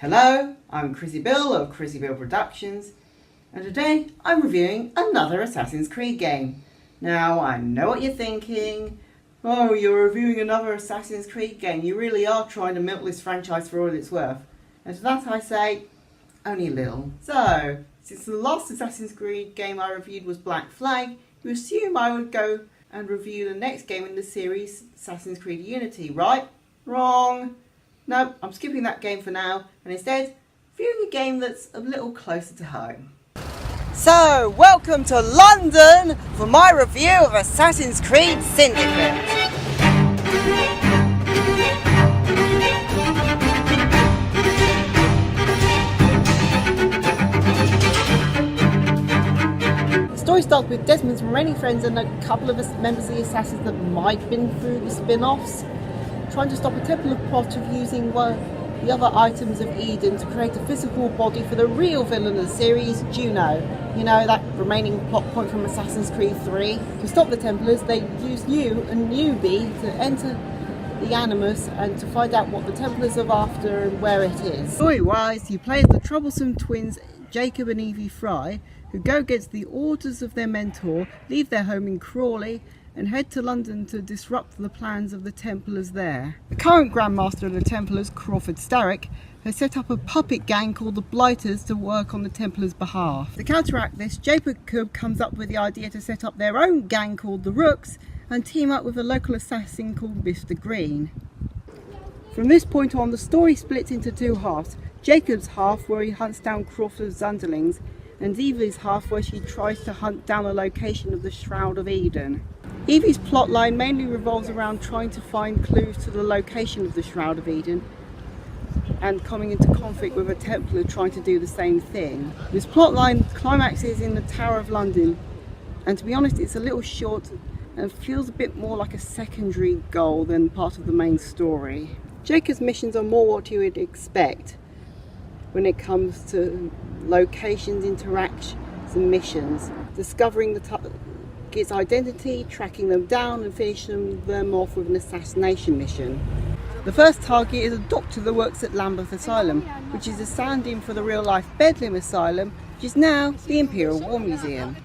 Hello, I'm Chrissy Bill of Chrissy Bill Productions, and today I'm reviewing another Assassin's Creed game. Now, I know what you're thinking. Oh, you're reviewing another Assassin's Creed game. You really are trying to milk this franchise for all it's worth. And to that I say, only a little. So, since the last Assassin's Creed game I reviewed was Black Flag, you assume I would go and review the next game in the series, Assassin's Creed Unity, right? Wrong. No, I'm skipping that game for now, and instead, viewing a game that's a little closer to home. So, welcome to London for my review of Assassin's Creed Syndicate. The story starts with Desmond's remaining friends and a couple of members of the Assassins that might have been through the spin-offs, trying to stop a Temple of Potter using the other items of Eden to create a physical body for the real villain of the series, Juno. You know, that remaining plot point from Assassin's Creed 3. To stop the Templars, they use you, a newbie, to enter the Animus and to find out what the Templars are after and where it is. Story-wise, you play as the troublesome twins Jacob and Evie Fry, who go against the orders of their mentor, leave their home in Crawley, and head to London to disrupt the plans of the Templars there. The current Grand Master of the Templars, Crawford Starrick, has set up a puppet gang called the Blighters to work on the Templars' behalf. To counteract this, Jacob comes up with the idea to set up their own gang called the Rooks and team up with a local assassin called Mr. Green. From this point on, the story splits into two halves. Jacob's half, where he hunts down Crawford's underlings, and Evie's half, where she tries to hunt down the location of the Shroud of Eden. Evie's plotline mainly revolves around trying to find clues to the location of the Shroud of Eden and coming into conflict with a Templar trying to do the same thing. This plotline climaxes in the Tower of London, and to be honest, it's a little short and feels a bit more like a secondary goal than part of the main story. Jacob's missions are more what you would expect when it comes to locations, interactions and missions. Discovering the target's identity, tracking them down and finishing them off with an assassination mission. The first target is a doctor that works at Lambeth Asylum, which is a stand-in for the real-life Bedlam Asylum, which is now the Imperial War Museum.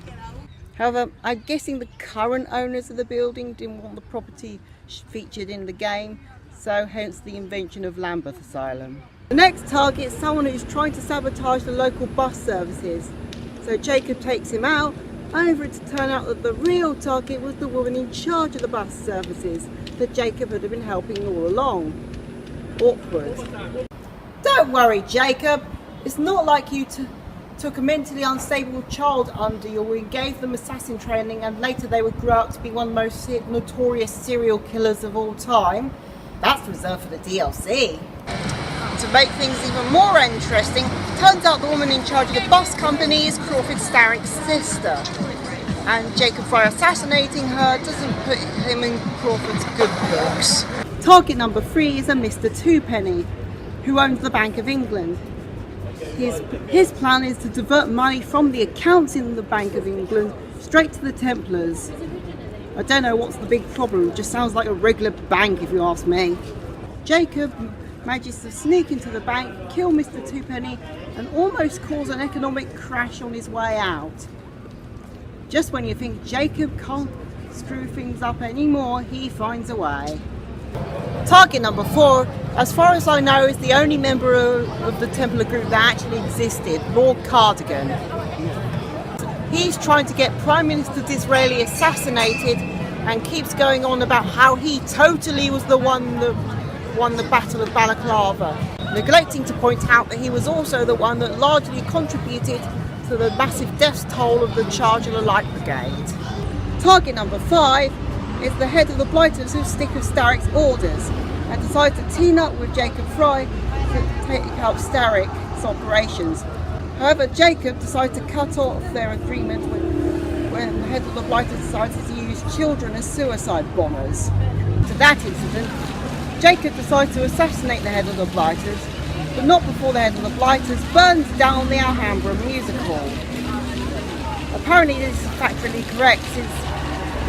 However, I'm guessing the current owners of the building didn't want the property featured in the game, so hence the invention of Lambeth Asylum. The next target is someone who's trying to sabotage the local bus services, so Jacob takes him out, only for it to turn out that the real target was the woman in charge of the bus services that Jacob had been helping all along. Awkward. Don't worry, Jacob. It's not like you took a mentally unstable child under you and gave them assassin training and later they would grow up to be one of the most notorious serial killers of all time. That's reserved for the DLC. To make things even more interesting, turns out the woman in charge of the bus company is Crawford Starrick's sister. And Jacob Fry assassinating her doesn't put him in Crawford's good books. Target number 3 is a Mr. Twopenny, who owns the Bank of England. His plan is to divert money from the accounts in the Bank of England straight to the Templars. I don't know what's the big problem, it just sounds like a regular bank if you ask me. Jacob manages to sneak into the bank, kill Mr. Twopenny and almost cause an economic crash on his way out. Just when you think Jacob can't screw things up anymore, he finds a way. Target number 4, as far as I know, is the only member of the Templar group that actually existed, Lord Cardigan. He's trying to get Prime Minister Disraeli assassinated and keeps going on about how he totally was the one that won the Battle of Balaclava, neglecting to point out that he was also the one that largely contributed to the massive death toll of the charge of the Light Brigade. Target number 5 is the head of the Blighters who stick with Starrick's orders and decide to team up with Jacob Fry to take out Starrick's operations. However, Jacob decides to cut off their agreement when the head of the Blighters decides to use children as suicide bombers. To that incident, Jacob decides to assassinate the head of the Blighters, but not before the head of the Blighters burns down the Alhambra Music Hall. Apparently this is factually correct, since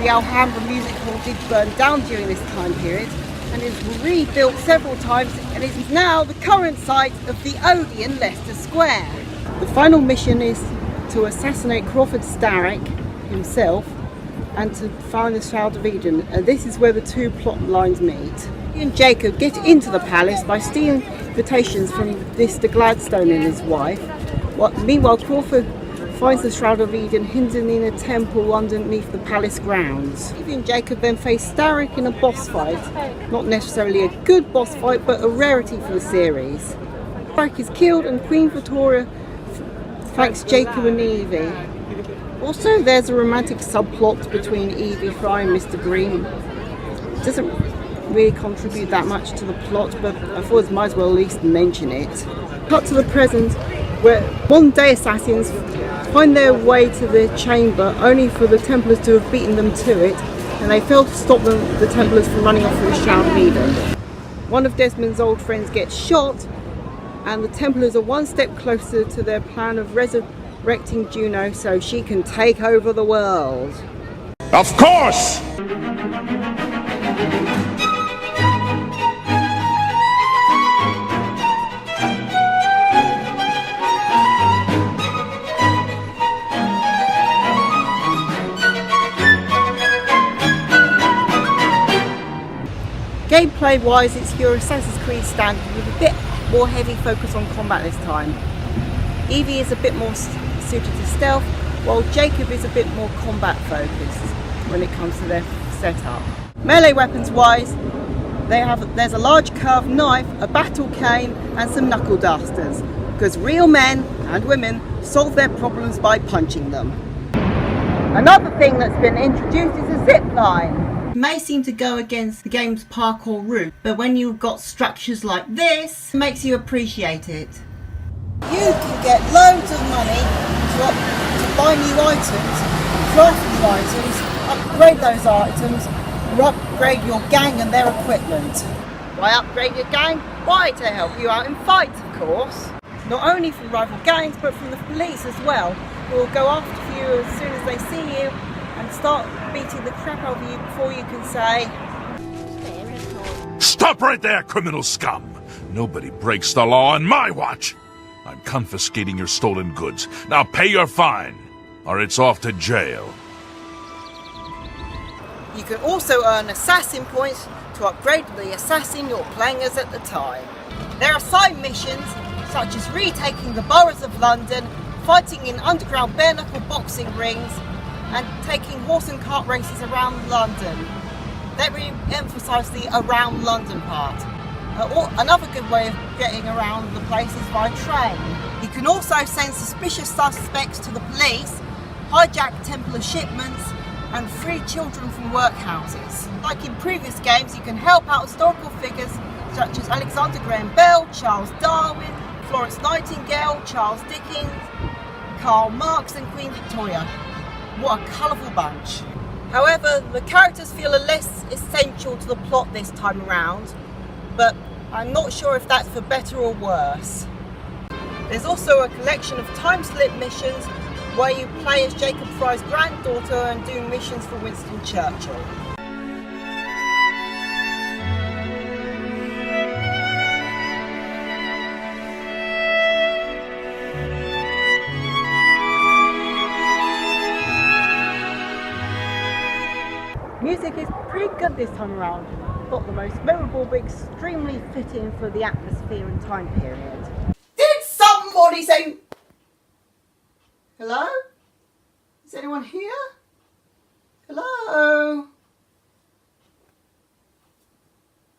the Alhambra Music Hall did burn down during this time period, and is rebuilt several times and is now the current site of the Odeon Leicester Square. The final mission is to assassinate Crawford Starrick himself and to find the Shroud of Eden, and this is where the two plot lines meet. He and Jacob get into the palace by stealing invitations from Mr. Gladstone and his wife. Meanwhile, Crawford finds the Shroud of Eden hidden in a temple underneath the palace grounds. He and Jacob then face Starrick in a boss fight. Not necessarily a good boss fight, but a rarity for the series. Starrick is killed and Queen Victoria thanks Jacob and Evie. Also, there's a romantic subplot between Evie Fry and Mr. Green. It doesn't really contribute that much to the plot, but I thought I might as well at least mention it. Cut to the present, where modern-day assassins find their way to the chamber only for the Templars to have beaten them to it, and they fail to stop the Templars from running off with the Shroud of Eden. One of Desmond's old friends gets shot, and the Templars are one step closer to their plan of resurrecting Juno so she can take over the world. Of course! Gameplay wise, it's your Assassin's Creed standard with a bit more heavy focus on combat this time. Evie is a bit more suited to stealth, while Jacob is a bit more combat focused when it comes to their setup. Melee weapons wise, there's a large curved knife, a battle cane and some knuckle dusters, because real men and women solve their problems by punching them. Another thing that's been introduced is a zip line. May seem to go against the game's parkour route, but when you've got structures like this, it makes you appreciate it. You can get loads of money to buy new items, craft new items, upgrade those items, or upgrade your gang and their equipment. Why upgrade your gang? Why? To help you out in fights, of course. Not only from rival gangs, but from the police as well, who will go after you as soon as they see you and start beating the crap out of you before you can say, Stop right there, criminal scum! Nobody breaks the law on my watch! I'm confiscating your stolen goods. Now pay your fine, or it's off to jail. You can also earn assassin points to upgrade the assassin you're playing as at the time. There are side missions, such as retaking the boroughs of London, fighting in underground bare-knuckle boxing rings, and taking horse and cart races around London. They really emphasise the around London part. Another good way of getting around the place is by train. You can also send suspicious suspects to the police, hijack Templar shipments, and free children from workhouses. Like in previous games, you can help out historical figures such as Alexander Graham Bell, Charles Darwin, Florence Nightingale, Charles Dickens, Karl Marx and Queen Victoria. What a colourful bunch. However, the characters feel less essential to the plot this time around, but I'm not sure if that's for better or worse. There's also a collection of time slip missions where you play as Jacob Fry's granddaughter and do missions for Winston Churchill. Music is pretty good this time around. Not the most memorable, but extremely fitting for the atmosphere and time period. Did somebody say... Hello? Is anyone here? Hello?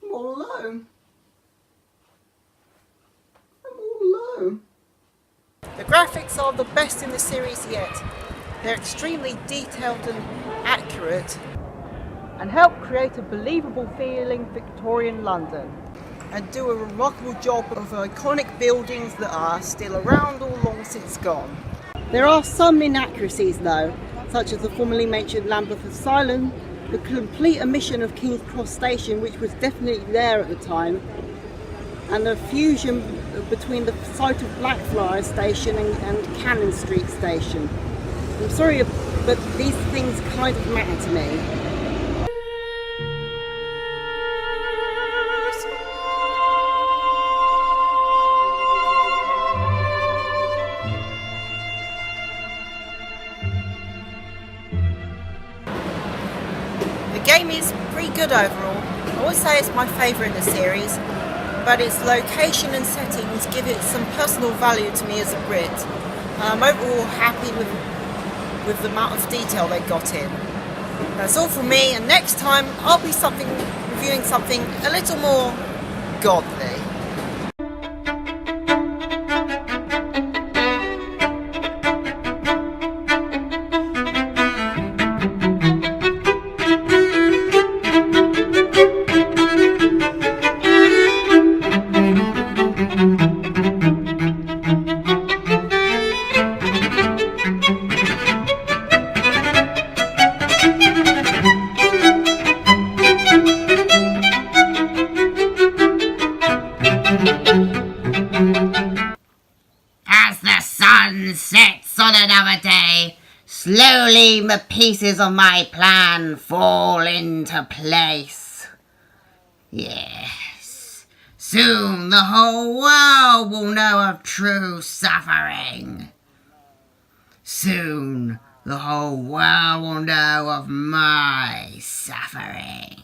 I'm all alone. I'm all alone. The graphics are the best in the series yet. They're extremely detailed and accurate, and help create a believable feeling Victorian London, and do a remarkable job of iconic buildings that are still around or long since gone. There are some inaccuracies though, such as the formerly mentioned Lambeth Asylum, the complete omission of King's Cross Station, which was definitely there at the time, and the fusion between the site of Blackfriars Station and Cannon Street Station. I'm sorry, but these things kind of matter to me. game is pretty good overall. I would say it's my favourite in the series, but its location and settings give it some personal value to me as a Brit. I'm overall happy with the amount of detail they got in. That's all from me, and next time I'll be reviewing something a little more godly. As the sun sets on another day, slowly the pieces of my plan fall into place. Yes, soon the whole world will know of true suffering. Soon the whole world will know of my suffering.